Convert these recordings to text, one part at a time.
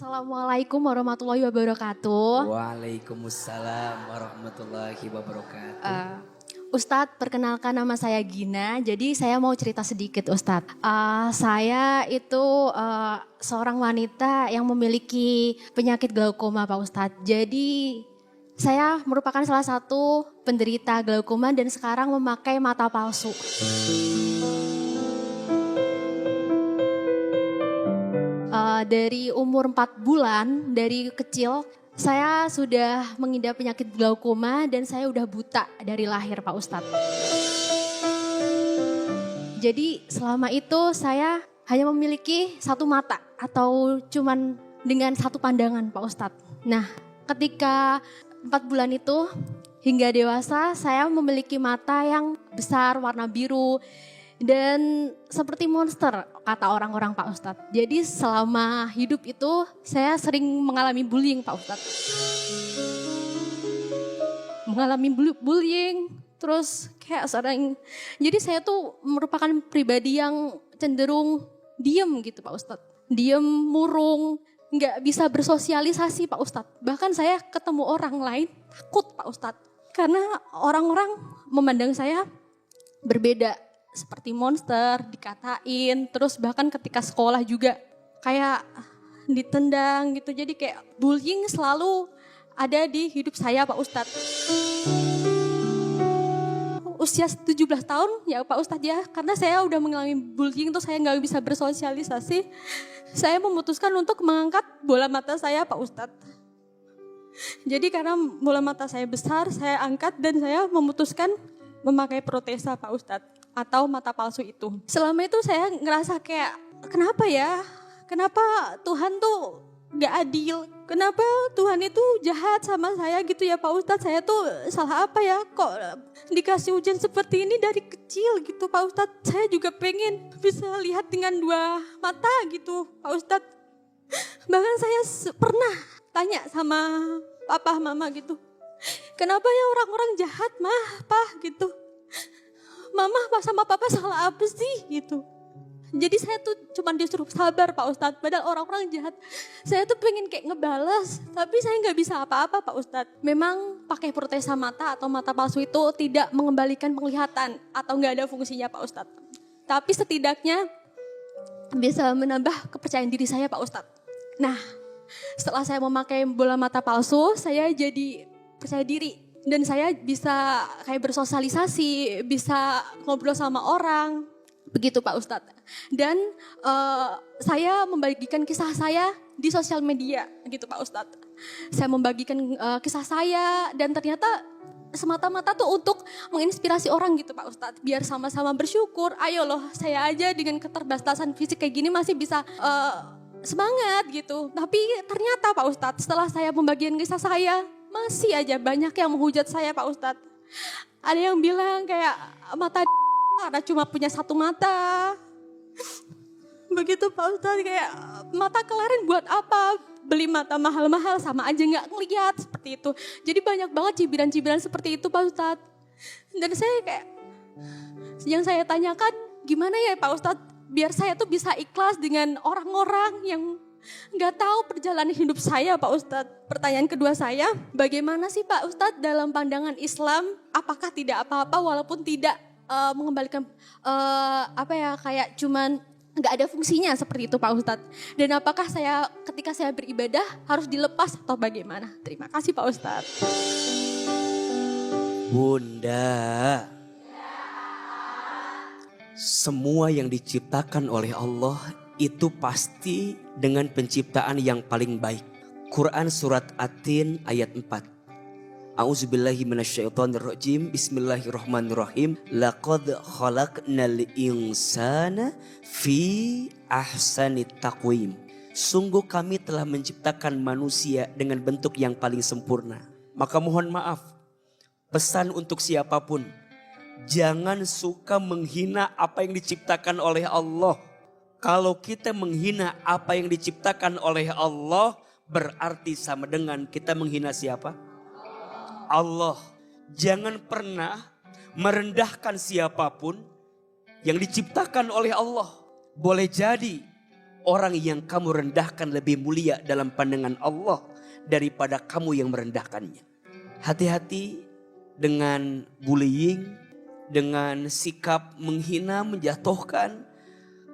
Assalamualaikum warahmatullahi wabarakatuh. Waalaikumsalam warahmatullahi wabarakatuh. Ustadz, perkenalkan nama saya Gina. Jadi saya mau cerita sedikit Ustadz. Saya itu seorang wanita yang memiliki penyakit glaukoma Pak Ustadz. Jadi saya merupakan salah satu penderita glaukoma dan sekarang memakai mata palsu. Dari umur 4 bulan, dari kecil, saya sudah mengidap penyakit glaukoma dan saya udah buta dari lahir Pak Ustadz. Jadi selama itu saya hanya memiliki satu mata atau cuman dengan satu pandangan Pak Ustadz. Nah ketika 4 bulan itu hingga dewasa saya memiliki mata yang besar warna biru. Dan seperti monster kata orang-orang Pak Ustadz. Jadi selama hidup itu saya sering mengalami bullying Pak Ustadz. Mengalami bullying terus kayak sering. Jadi saya tuh merupakan pribadi yang cenderung diem gitu Pak Ustadz. Diem, murung, gak bisa bersosialisasi Pak Ustadz. Bahkan saya ketemu orang lain takut Pak Ustadz. Karena orang-orang memandang saya berbeda. Seperti monster, dikatain, terus bahkan ketika sekolah juga kayak ditendang gitu. Jadi kayak bullying selalu ada di hidup saya Pak Ustadz. Usia 17 tahun ya Pak Ustadz ya, karena saya udah mengalami bullying terus saya gak bisa bersosialisasi. Saya memutuskan untuk mengangkat bola mata saya Pak Ustadz. Jadi karena bola mata saya besar, saya angkat dan saya memutuskan memakai protesa Pak Ustadz. Atau mata palsu itu. Selama itu saya ngerasa kayak kenapa ya? Kenapa Tuhan tuh gak adil? Kenapa Tuhan itu jahat sama saya gitu ya Pak Ustadz? Saya tuh salah apa ya? Kok dikasih ujian seperti ini dari kecil gitu Pak Ustadz? Saya juga pengen bisa lihat dengan 2 mata gitu Pak Ustadz. Bahkan saya pernah tanya sama papa mama gitu. Kenapa ya orang-orang jahat mah, Pak gitu. Mama sama papa salah apa sih gitu. Jadi saya tuh cuma disuruh sabar Pak Ustadz. Padahal orang-orang jahat. Saya tuh pengen kayak ngebalas. Tapi saya gak bisa apa-apa Pak Ustadz. Memang pakai protesa mata atau mata palsu itu tidak mengembalikan penglihatan. Atau gak ada fungsinya Pak Ustadz. Tapi setidaknya bisa menambah kepercayaan diri saya Pak Ustadz. Nah setelah saya memakai bola mata palsu. Saya jadi percaya diri. Dan saya bisa kayak bersosialisasi, bisa ngobrol sama orang, begitu Pak Ustadz. Dan saya membagikan kisah saya di sosial media, gitu Pak Ustadz. Saya membagikan kisah saya dan ternyata semata-mata tuh untuk menginspirasi orang gitu Pak Ustadz. Biar sama-sama bersyukur, ayo loh saya aja dengan keterbatasan fisik kayak gini masih bisa semangat gitu. Tapi ternyata Pak Ustadz setelah saya membagikan kisah saya, masih aja banyak yang menghujat saya Pak Ustadz. Ada yang bilang kayak mata karena cuma punya satu mata. Begitu Pak Ustadz, kayak mata kelarin buat apa? Beli mata mahal-mahal sama aja gak ngeliat seperti itu. Jadi banyak banget cibiran-cibiran seperti itu Pak Ustadz. Dan saya kayak, yang saya tanyakan gimana ya Pak Ustadz? Biar saya tuh bisa ikhlas dengan orang-orang yang gak tahu perjalanan hidup saya Pak Ustadz. Pertanyaan kedua saya, bagaimana sih Pak Ustadz dalam pandangan Islam, apakah tidak apa-apa walaupun tidak mengembalikan kayak cuman gak ada fungsinya seperti itu Pak Ustadz. Dan apakah saya ketika saya beribadah harus dilepas atau bagaimana? Terima kasih Pak Ustadz. Bunda, semua yang diciptakan oleh Allah itu pasti dengan penciptaan yang paling baik. Quran surat At-Tin ayat 4. A'udzubillahi minasyaitonirrajim. Bismillahirrahmanirrahim. Laqad khalaqnal insana fi ahsani taqwim. Sungguh kami telah menciptakan manusia dengan bentuk yang paling sempurna. Maka mohon maaf, pesan untuk siapapun, jangan suka menghina apa yang diciptakan oleh Allah. Kalau kita menghina apa yang diciptakan oleh Allah, berarti sama dengan kita menghina siapa? Allah. Jangan pernah merendahkan siapapun yang diciptakan oleh Allah. Boleh jadi orang yang kamu rendahkan lebih mulia dalam pandangan Allah daripada kamu yang merendahkannya. Hati-hati dengan bullying, dengan sikap menghina, menjatuhkan,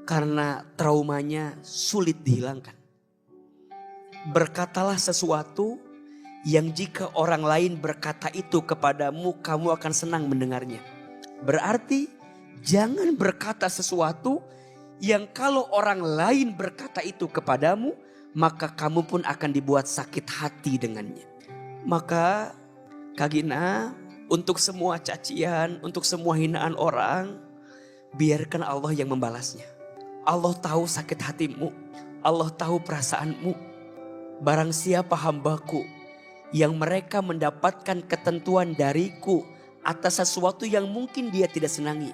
karena traumanya sulit dihilangkan. Berkatalah sesuatu yang jika orang lain berkata itu kepadamu, kamu akan senang mendengarnya. Berarti jangan berkata sesuatu yang kalau orang lain berkata itu kepadamu, maka kamu pun akan dibuat sakit hati dengannya. Maka Kak Gina, untuk semua cacian, untuk semua hinaan orang, biarkan Allah yang membalasnya. Allah tahu sakit hatimu, Allah tahu perasaanmu. Barang siapa hambaku yang mereka mendapatkan ketentuan dariku atas sesuatu yang mungkin dia tidak senangi,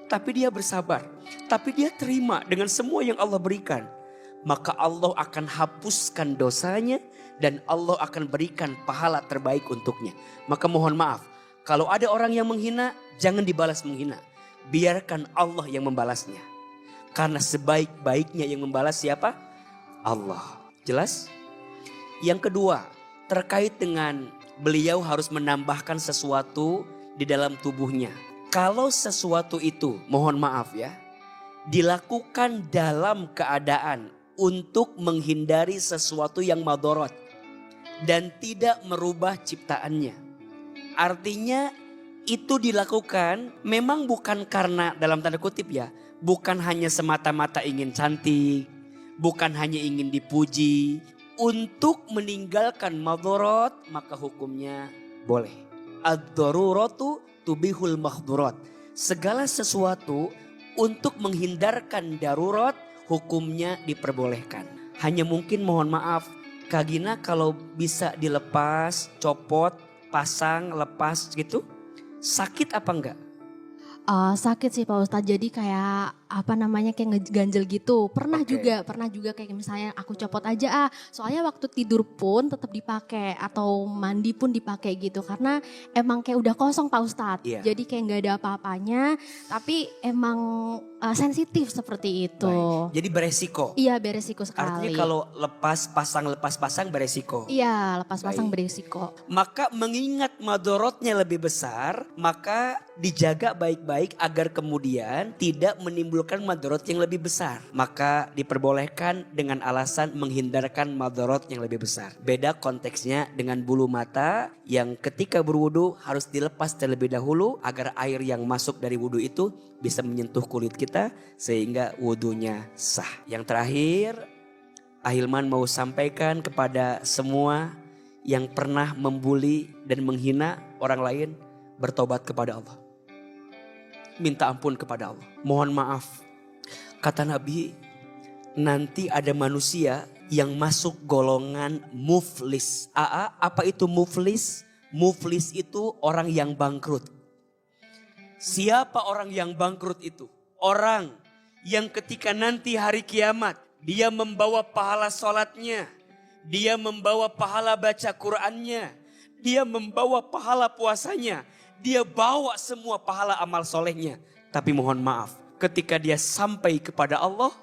tapi dia bersabar, tapi dia terima dengan semua yang Allah berikan, maka Allah akan hapuskan dosanya dan Allah akan berikan pahala terbaik untuknya. Maka mohon maaf, kalau ada orang yang menghina, jangan dibalas menghina. Biarkan Allah yang membalasnya. Karena sebaik-baiknya yang membalas siapa? Allah. Jelas? Yang kedua, terkait dengan beliau harus menambahkan sesuatu di dalam tubuhnya. Kalau sesuatu itu, mohon maaf ya, dilakukan dalam keadaan untuk menghindari sesuatu yang madorot dan tidak merubah ciptaannya. Artinya itu dilakukan memang bukan karena, dalam tanda kutip ya, bukan hanya semata-mata ingin cantik, bukan hanya ingin dipuji. Untuk meninggalkan madorot, maka hukumnya boleh. Ad-daruratu tubihul mahdurot. Segala sesuatu untuk menghindarkan darurat, hukumnya diperbolehkan. Hanya mungkin mohon maaf, Kak Gina kalau bisa dilepas, copot, pasang, lepas gitu, sakit apa enggak? Sakit sih Pak Ustadz, jadi kayak kayak ngeganjel gitu. Pernah juga kayak misalnya aku copot aja soalnya waktu tidur pun tetap dipakai atau mandi pun dipakai gitu. Karena emang kayak udah kosong Pak Ustadz, jadi kayak gak ada apa-apanya, tapi emang sensitif seperti itu. Baik. Jadi beresiko? Iya beresiko sekali. Artinya kalau lepas pasang beresiko? Iya lepas pasang beresiko. Maka mengingat madorotnya lebih besar, maka dijaga baik-baik agar kemudian tidak menimbulkan madorot yang lebih besar. Maka diperbolehkan dengan alasan menghindarkan madorot yang lebih besar. Beda konteksnya dengan bulu mata yang ketika berwudu harus dilepas terlebih dahulu agar air yang masuk dari wudu itu bisa menyentuh kulit kita sehingga wudunya sah. Yang terakhir, Ahilman mau sampaikan kepada semua yang pernah membuli dan menghina orang lain, bertobat kepada Allah. Minta ampun kepada Allah. Mohon maaf. Kata Nabi, nanti ada manusia yang masuk golongan muflis. Apa itu muflis? Muflis itu orang yang bangkrut. Siapa orang yang bangkrut itu? Orang yang ketika nanti hari kiamat, dia membawa pahala sholatnya, dia membawa pahala baca Qur'annya, dia membawa pahala puasanya, dia bawa semua pahala amal solehnya. Tapi mohon maaf, ketika dia sampai kepada Allah,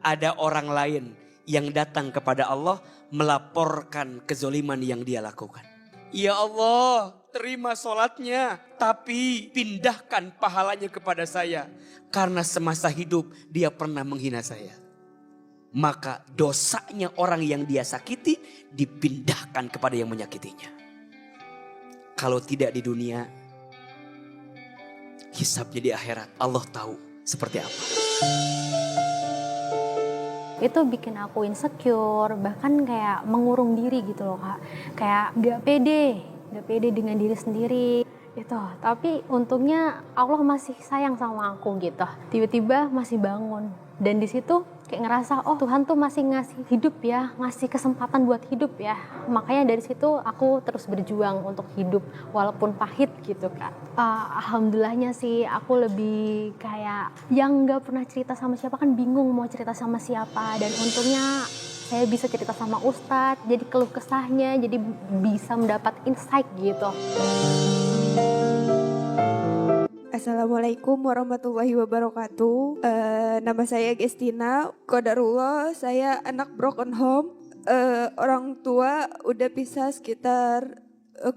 ada orang lain yang datang kepada Allah melaporkan kezoliman yang dia lakukan. Ya Allah, terima sholatnya, tapi pindahkan pahalanya kepada saya. Karena semasa hidup dia pernah menghina saya. Maka dosanya orang yang dia sakiti dipindahkan kepada yang menyakitinya. Kalau tidak di dunia, hisabnya di akhirat. Allah tahu seperti apa. Itu bikin aku insecure, bahkan kayak mengurung diri gitu loh Kak. Kayak gak pede dengan diri sendiri gitu. Tapi untungnya Allah masih sayang sama aku gitu. Tiba-tiba masih bangun. Dan di situ kayak ngerasa, oh Tuhan tuh masih ngasih hidup ya, ngasih kesempatan buat hidup ya. Makanya dari situ aku terus berjuang untuk hidup walaupun pahit gitu Kak. Alhamdulillahnya sih aku lebih kayak yang gak pernah cerita sama siapa kan bingung mau cerita sama siapa. Dan untungnya saya bisa cerita sama Ustadz, jadi keluh kesahnya, jadi bisa mendapat insight gitu. Assalamualaikum warahmatullahi wabarakatuh. Nama saya Gestina. Qadarullah, saya anak broken home. Orang tua udah pisah sekitar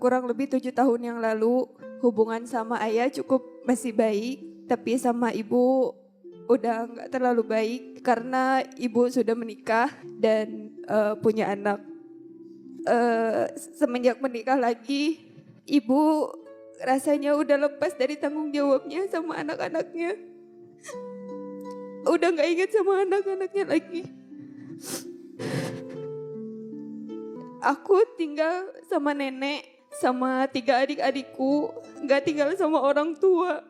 kurang lebih 7 tahun yang lalu. Hubungan sama ayah cukup masih baik, tapi sama ibu udah nggak terlalu baik karena ibu sudah menikah dan punya anak. Semenjak menikah lagi, ibu rasanya udah lepas dari tanggung jawabnya sama anak-anaknya. Udah gak ingat sama anak-anaknya lagi. Aku tinggal sama nenek, sama 3 adik-adikku. Gak tinggal sama orang tua.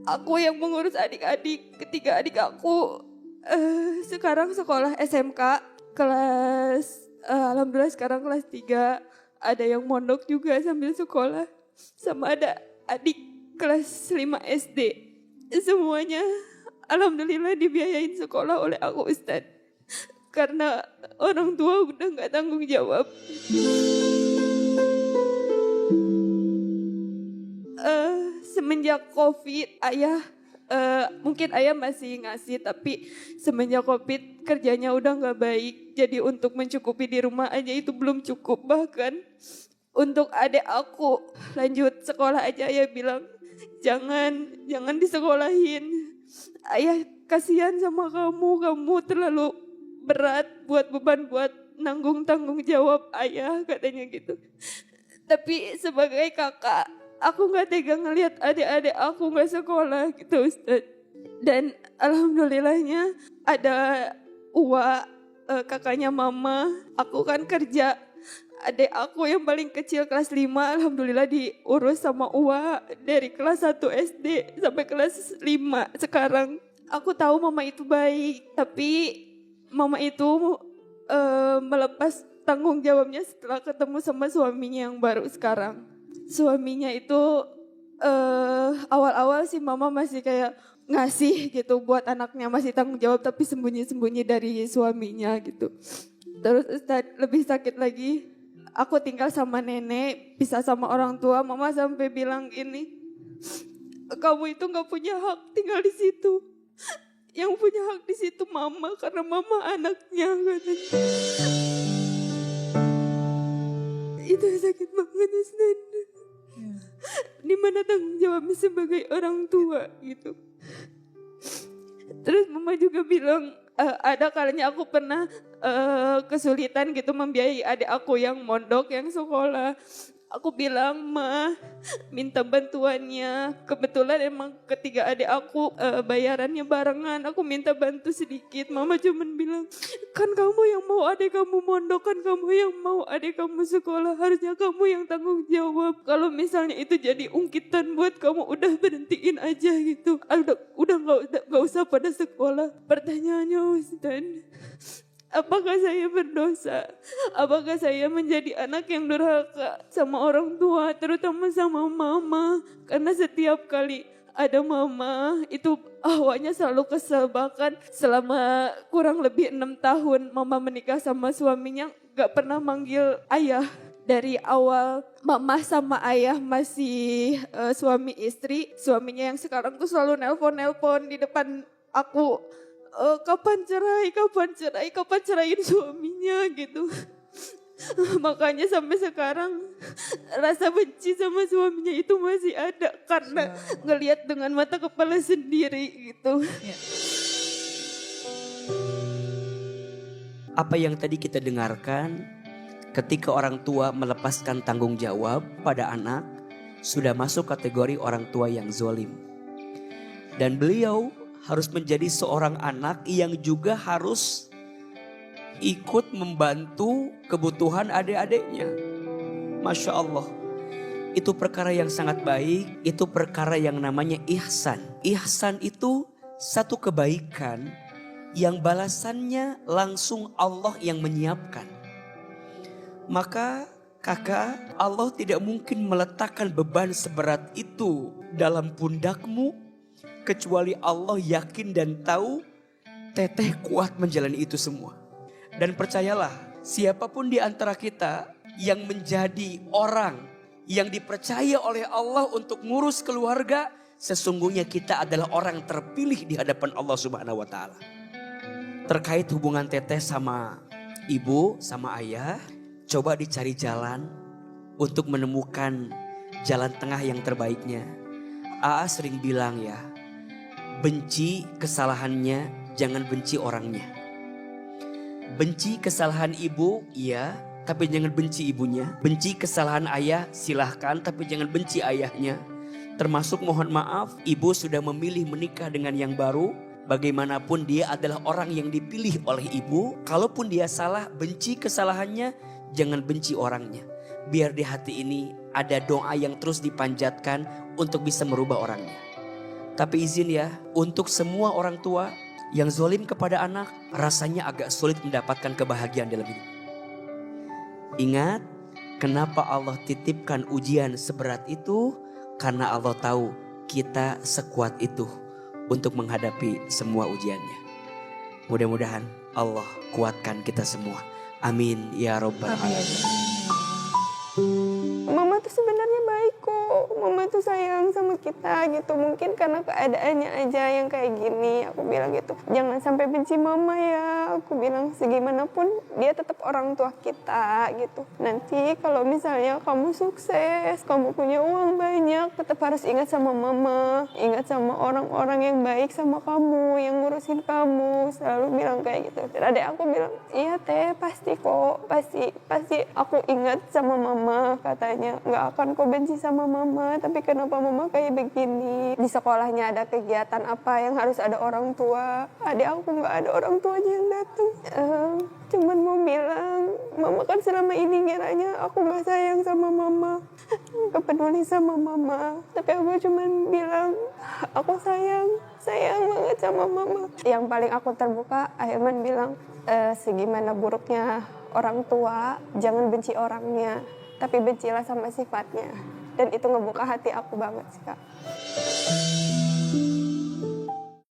Aku yang mengurus adik-adik. Ketiga adik aku sekarang sekolah SMK. Alhamdulillah sekarang kelas 3. Ada yang mondok juga sambil sekolah. Sama ada adik kelas 5 SD. Semuanya alhamdulillah dibiayain sekolah oleh aku Ustadz. Karena orang tua udah gak tanggung jawab. Semenjak COVID mungkin ayah masih ngasih, tapi semenjak COVID kerjanya udah gak baik. Jadi untuk mencukupi di rumah aja itu belum cukup. Bahkan untuk adik aku lanjut sekolah aja ayah bilang jangan disekolahin. Ayah kasihan sama kamu terlalu berat buat beban buat tanggung jawab ayah, katanya gitu. Tapi sebagai kakak aku gak tega ngelihat adik-adik aku gak sekolah gitu Ustaz. Dan alhamdulillahnya ada Uwa, kakaknya mama, aku kan kerja. Adik aku yang paling kecil kelas 5 alhamdulillah diurus sama Uwa dari kelas 1 SD sampai kelas 5 sekarang. Aku tahu mama itu baik, tapi mama itu melepas tanggung jawabnya setelah ketemu sama suaminya yang baru sekarang. Suaminya itu awal-awal sih mama masih kayak ngasih gitu buat anaknya, masih tanggung jawab tapi sembunyi-sembunyi dari suaminya gitu. Terus Ustaz, lebih sakit lagi, aku tinggal sama nenek, pisah sama orang tua. Mama sampai bilang gini, kamu itu gak punya hak tinggal di situ. Yang punya hak di situ mama, karena mama anaknya, katanya. Itu sakit banget Ustaz. Dimana tanggung jawabnya sebagai orang tua gitu. Terus mama juga bilang, ada kalanya aku pernah kesulitan gitu membiayai adik aku yang mondok, yang sekolah. Aku bilang, Ma, minta bantuannya. Kebetulan emang ketiga adik aku bayarannya barengan. Aku minta bantu sedikit. Mama cuman bilang, kan kamu yang mau adik kamu mondok, kan kamu yang mau adik kamu sekolah. Harusnya kamu yang tanggung jawab. Kalau misalnya itu jadi ungkitan buat kamu, udah berhentiin aja gitu. Udah gak usah pada sekolah. Pertanyaannya Ustaz, apakah saya berdosa? Apakah saya menjadi anak yang durhaka sama orang tua, terutama sama mama? Karena setiap kali ada mama, itu awalnya selalu kesel. Bahkan selama kurang lebih 6 tahun mama menikah sama suaminya, gak pernah manggil ayah. Dari awal mama sama ayah masih suami istri, suaminya yang sekarang tuh selalu nelpon di depan aku. Kapan ceraiin suaminya gitu. Makanya sampai sekarang rasa benci sama suaminya itu masih ada karena ngelihat dengan mata kepala sendiri gitu. Apa yang tadi kita dengarkan, ketika orang tua melepaskan tanggung jawab pada anak, sudah masuk kategori orang tua yang zalim. Dan beliau harus menjadi seorang anak yang juga harus ikut membantu kebutuhan adik-adiknya. Masya Allah. Itu perkara yang sangat baik. Itu perkara yang namanya ihsan. Ihsan itu satu kebaikan yang balasannya langsung Allah yang menyiapkan. Maka kakak, Allah tidak mungkin meletakkan beban seberat itu dalam pundakmu kecuali Allah yakin dan tahu teteh kuat menjalani itu semua. Dan percayalah, siapapun di antara kita yang menjadi orang yang dipercaya oleh Allah untuk ngurus keluarga, sesungguhnya kita adalah orang terpilih di hadapan Allah Subhanahu wa taala. Terkait hubungan teteh sama ibu, sama ayah, coba dicari jalan untuk menemukan jalan tengah yang terbaiknya. Aa sering bilang ya, benci kesalahannya, jangan benci orangnya. Benci kesalahan ibu, iya, tapi jangan benci ibunya. Benci kesalahan ayah, silahkan, tapi jangan benci ayahnya. Termasuk mohon maaf, ibu sudah memilih menikah dengan yang baru. Bagaimanapun dia adalah orang yang dipilih oleh ibu. Kalaupun dia salah, benci kesalahannya, jangan benci orangnya. Biar di hati ini ada doa yang terus dipanjatkan untuk bisa merubah orangnya. Tapi izin ya, untuk semua orang tua yang zalim kepada anak, rasanya agak sulit mendapatkan kebahagiaan dalam hidup. Ingat, kenapa Allah titipkan ujian seberat itu? Karena Allah tahu kita sekuat itu untuk menghadapi semua ujiannya. Mudah-mudahan Allah kuatkan kita semua. Amin ya robbal alamin. Mama tuh sebenarnya baik kok. Mama tuh sayang sama kita gitu. Mungkin karena keadaannya aja yang kayak gini. Aku bilang gitu, jangan sampai benci mama ya. Aku bilang segimanapun dia tetap orang tua kita gitu. Nanti kalau misalnya kamu sukses, kamu punya uang banyak, tetap harus ingat sama mama. Ingat sama orang-orang yang baik sama kamu, yang ngurusin kamu. Selalu bilang kayak gitu. Dan adek aku bilang, iya teh pasti kok. Pasti aku ingat sama mama katanya. Nggak akan kok benci sama mama, tapi kenapa mama kayak begini? Di sekolahnya ada kegiatan apa yang harus ada orang tua, adik aku nggak ada orang tuanya yang datang. Cuman mau bilang, mama kan selama ini ngiranya aku nggak sayang sama mama, nggak peduli sama mama. Tapi aku cuman bilang, aku sayang banget sama mama. Yang paling aku terbuka, Ahilman bilang, segimana buruknya orang tua, jangan benci orangnya, tapi bencilah sama sifatnya. Dan itu ngebuka hati aku banget sih Kak.